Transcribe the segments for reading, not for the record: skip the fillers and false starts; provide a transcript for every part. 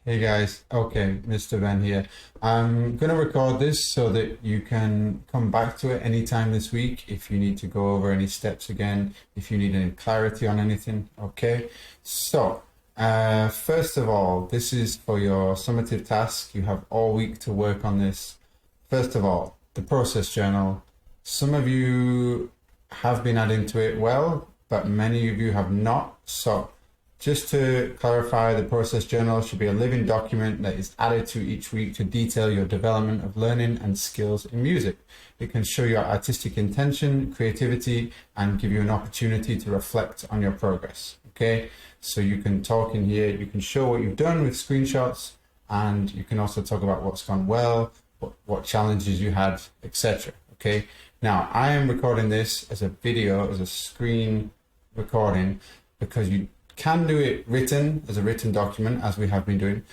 Hey guys, okay, Mr. Ben here. I'm going to record this so that you can come back to it anytime this week if you need to go over any steps again, if you need any clarity on anything, okay? So, first of all, this is for your summative task. You have all week to work on this. First of all, the process journal. Some of you have been adding to it well, but many of you have not. So, just to clarify, the process journal should be a living document that is added to each week to detail your development of learning and skills in music. It can show your artistic intention, creativity, and give you an opportunity to reflect on your progress. Okay, so you can talk in here, you can show what you've done with screenshots, and you can also talk about what's gone well, what challenges you had, etc. Okay, now I am recording this as a video, as a screen recording, because you can do it written as a written document, as we have been doing,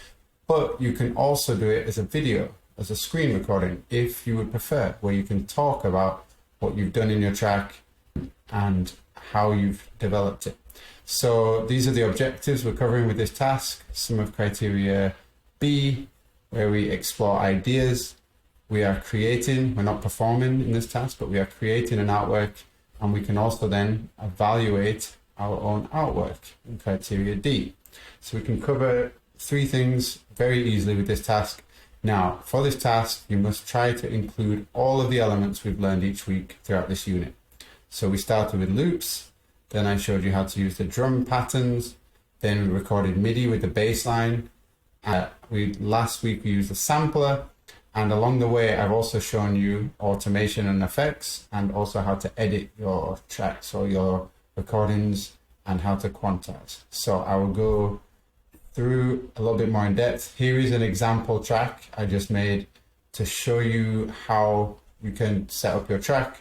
but you can also do it as a video, as a screen recording, if you would prefer, where you can talk about what you've done in your track and how you've developed it. So these are the objectives we're covering with this task. Some of criteria B, where we explore ideas. We are creating, we're not performing in this task, but we are creating an artwork, and we can also then evaluate our own artwork in criteria D. So we can cover three things very easily with this task. Now, for this task, you must try to include all of the elements we've learned each week throughout this unit. So we started with loops, then I showed you how to use the drum patterns, then we recorded MIDI with the bass line. Last week we used the sampler, and along the way I've also shown you automation and effects, and also how to edit your tracks or your recordings and how to quantize. So I will go through a little bit more in depth. Here is an example track I just made to show you how you can set up your track.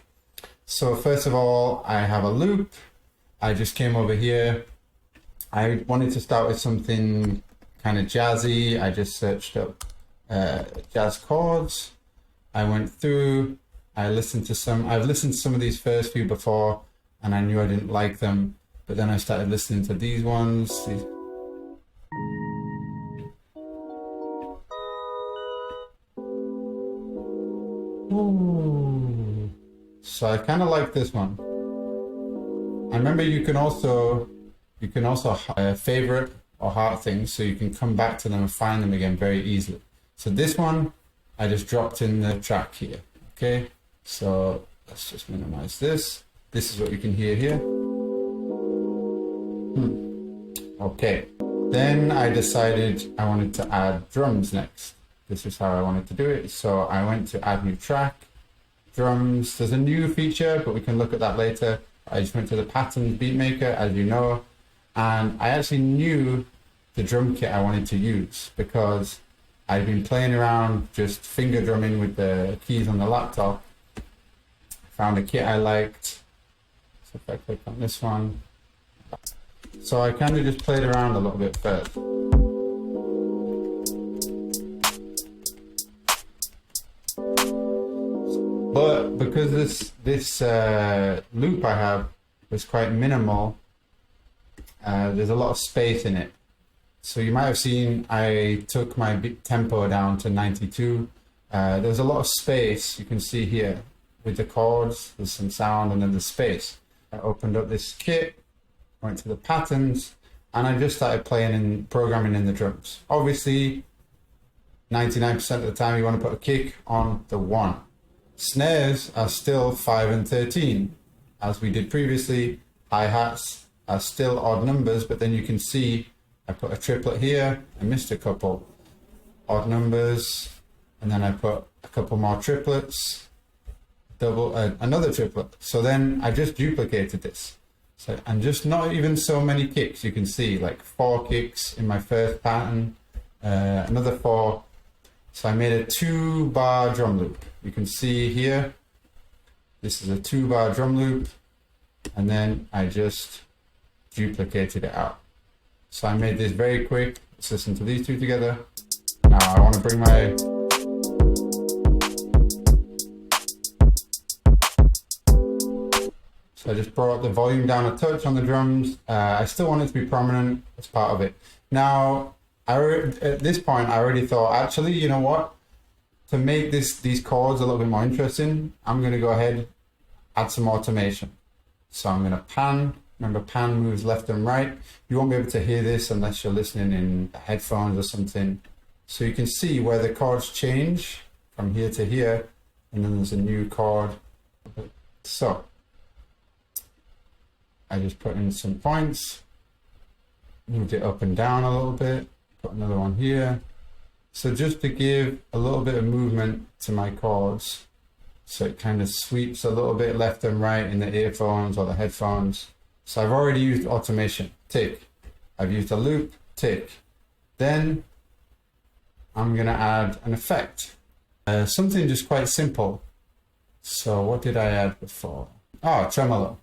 So first of all, I have a loop. I just came over here. I wanted to start with something kind of jazzy. I just searched up jazz chords. I went through, I've listened to some of these first few before, and I knew I didn't like them, but then I started listening to these ones. Ooh. So I kind of like this one. And remember, you can also favorite or heart things, so you can come back to them and find them again very easily. So this one, I just dropped in the track here. Okay, so let's just minimize this. This is what you can hear here. Okay, then I decided I wanted to add drums next. This is how I wanted to do it. So I went to add new track, drums. There's a new feature, but we can look at that later. I just went to the patterns beat maker, as you know, and I actually knew the drum kit I wanted to use because I've been playing around just finger drumming with the keys on the laptop. Found a kit I liked. So if I click on this one, so I kind of just played around a little bit first. But because this loop I have was quite minimal, there's a lot of space in it. So you might have seen I took my tempo down to 92. There's a lot of space you can see here with the chords. There's some sound and then the space. I opened up this kit, went to the patterns, and I just started playing and programming in the drums. Obviously, 99% of the time you want to put a kick on the 1. Snares are still 5 and 13, as we did previously. Hi-hats are still odd numbers, but then you can see I put a triplet here, I missed a couple odd numbers, and then I put a couple more triplets, another triplet. So then I just duplicated this. So, and just not even so many kicks. You can see like 4 kicks in my first pattern, another 4. So I made a 2-bar drum loop. You can see here, this is a 2-bar drum loop, and then I just duplicated it out. So I made this very quick. Let's listen to these two together. Now I want to bring my So I just brought the volume down a touch on the drums. I still want it to be prominent as part of it. Now, At this point, I already thought, actually, you know what? To make these chords a little bit more interesting, I'm going to go ahead, add some automation. So I'm going to pan. Remember, pan moves left and right. You won't be able to hear this unless you're listening in headphones or something. So you can see where the chords change from here to here, and then there's a new chord. So I just put in some points, moved it up and down a little bit, put another one here. So just to give a little bit of movement to my chords, so it kind of sweeps a little bit left and right in the earphones or the headphones. So I've already used automation, tick. I've used a loop, tick. Then I'm gonna add an effect, something just quite simple. So what did I add before? Oh, tremolo.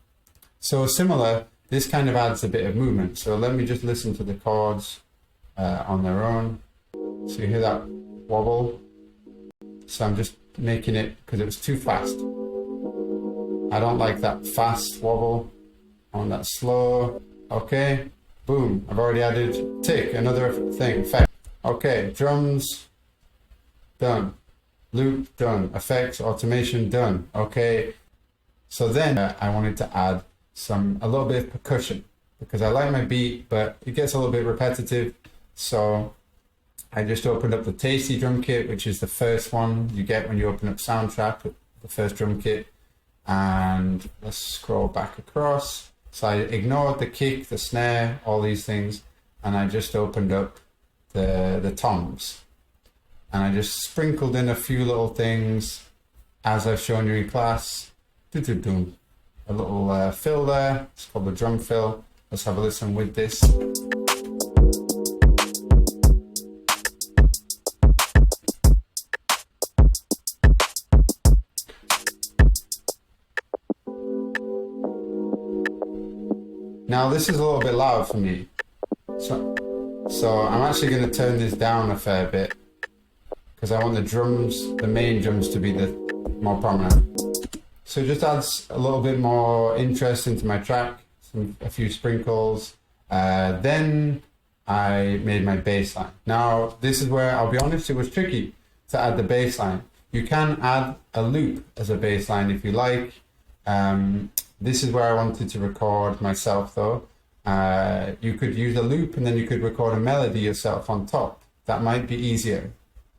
So similar, this kind of adds a bit of movement. So let me just listen to the chords on their own. So you hear that wobble. So I'm just making it because it was too fast. I don't like that fast wobble. I want that slow. Okay, boom. I've already added tick, another thing, effect. Okay, drums, done. Loop, done. Effects, automation, done. Okay. So then I wanted to add a little bit of percussion because I like my beat, but it gets a little bit repetitive. So I just opened up the Tasty drum kit, which is the first one you get when you open up Soundtrap, the first drum kit. And let's scroll back across. So I ignored the kick, the snare, all these things, and I just opened up the toms. And I just sprinkled in a few little things as I've shown you in class. A little fill there, it's called the drum fill. Let's have a listen with this. Now this is a little bit loud for me, so I'm actually going to turn this down a fair bit because I want the main drums to be the more prominent. So it just adds a little bit more interest into my track, a few sprinkles. Then I made my bass line. Now this is where, I'll be honest, it was tricky to add the bass line. You can add a loop as a bass line if you like. This is where I wanted to record myself though. You could use a loop and then you could record a melody yourself on top. That might be easier.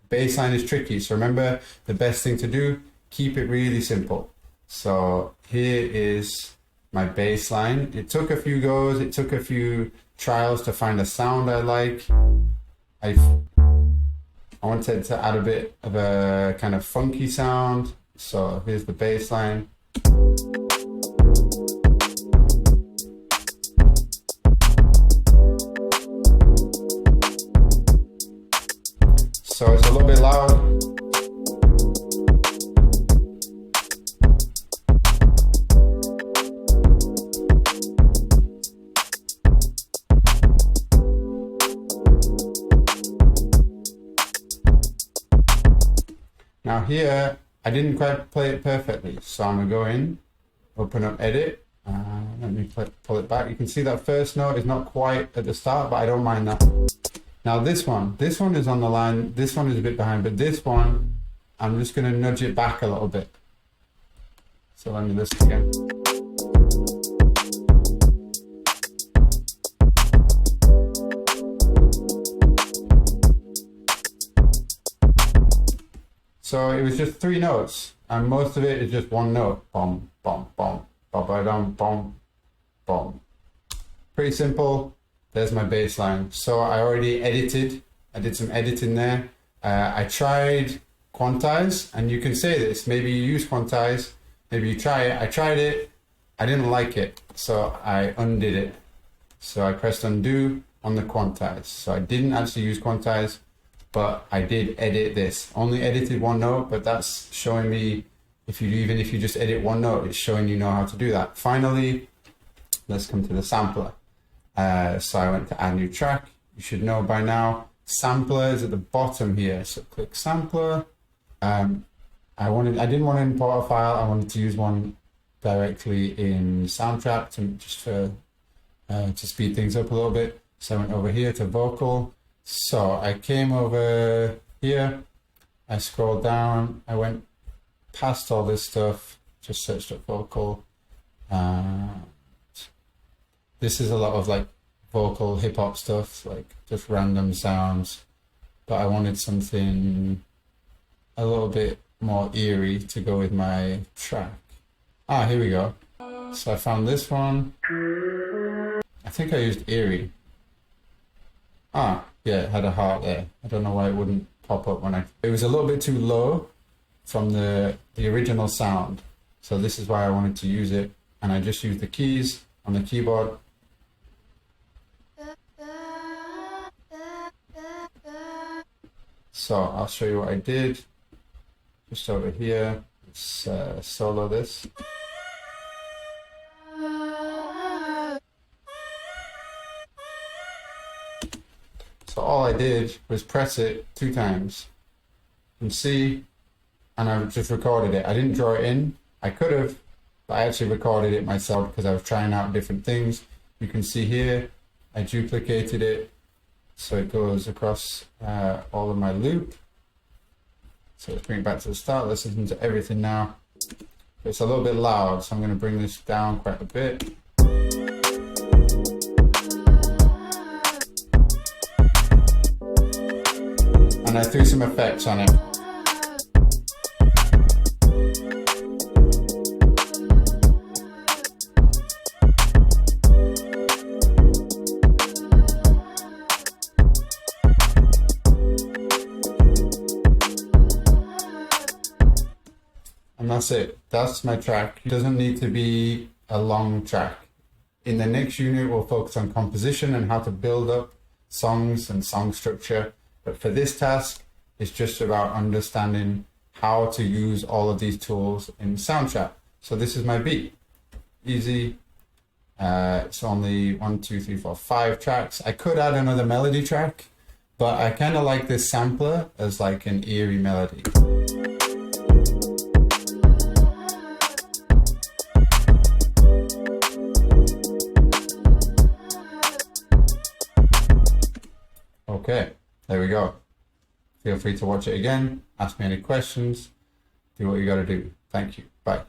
Bassline is tricky, so remember the best thing to do, keep it really simple. So here is my bassline. It took a few goes, it took a few trials to find a sound I like. I wanted to add a bit of a kind of funky sound. So here's the bassline. So it's a little bit loud. Now here, I didn't quite play it perfectly, so I'm gonna go in, open up edit, let me pull it back. You can see that first note is not quite at the start, but I don't mind that. Now this one is on the line, this one is a bit behind, but this one, I'm just going to nudge it back a little bit. So let me listen again. So it was just 3 notes, and most of it is just one note. Bom, bom, bom, bom, bom, bom, bom. Pretty simple. There's my bass line. So I already edited. I did some editing there. I tried Quantize, and you can say this. Maybe you use Quantize. Maybe you try it. I tried it. I didn't like it, so I undid it. So I pressed undo on the Quantize. So I didn't actually use Quantize, but I did edit this. Only edited one note, but that's showing me even if you just edit one note, it's showing you know how to do that. Finally, let's come to the sampler. So I went to add new track. You should know by now, sampler is at the bottom here. So click sampler. I didn't want to import a file. I wanted to use one directly in Soundtrap to speed things up a little bit. So I went over here to vocal. So I came over here, I scrolled down, I went past all this stuff, just searched up vocal. This is a lot of like vocal hip hop stuff, like just random sounds, but I wanted something a little bit more eerie to go with my track. Ah, here we go. So I found this one. I think I used eerie. Ah, yeah, it had a heart there. I don't know why it wouldn't pop up when it was a little bit too low from the original sound. So this is why I wanted to use it. And I just used the keys on the keyboard. So I'll show you what I did. Just over here, let's solo this. So all I did was press it 2 times and C, and I just recorded it. I didn't draw it in. I could have, but I actually recorded it myself because I was trying out different things. You can see here, I duplicated it so it goes across all of my loop. So let's bring it back to the start. Let's listen to everything now. It's a little bit loud, so I'm going to bring this down quite a bit. And I threw some effects on it. And that's it. That's my track. It doesn't need to be a long track. In the next unit, we'll focus on composition and how to build up songs and song structure. But for this task, it's just about understanding how to use all of these tools in Soundtrap. So this is my beat. Easy. It's only 1, 2, 3, 4, 5 tracks. I could add another melody track, but I kind of like this sampler as like an eerie melody. Okay, there we go. Feel free to watch it again, ask me any questions, do what you gotta do. Thank you. Bye.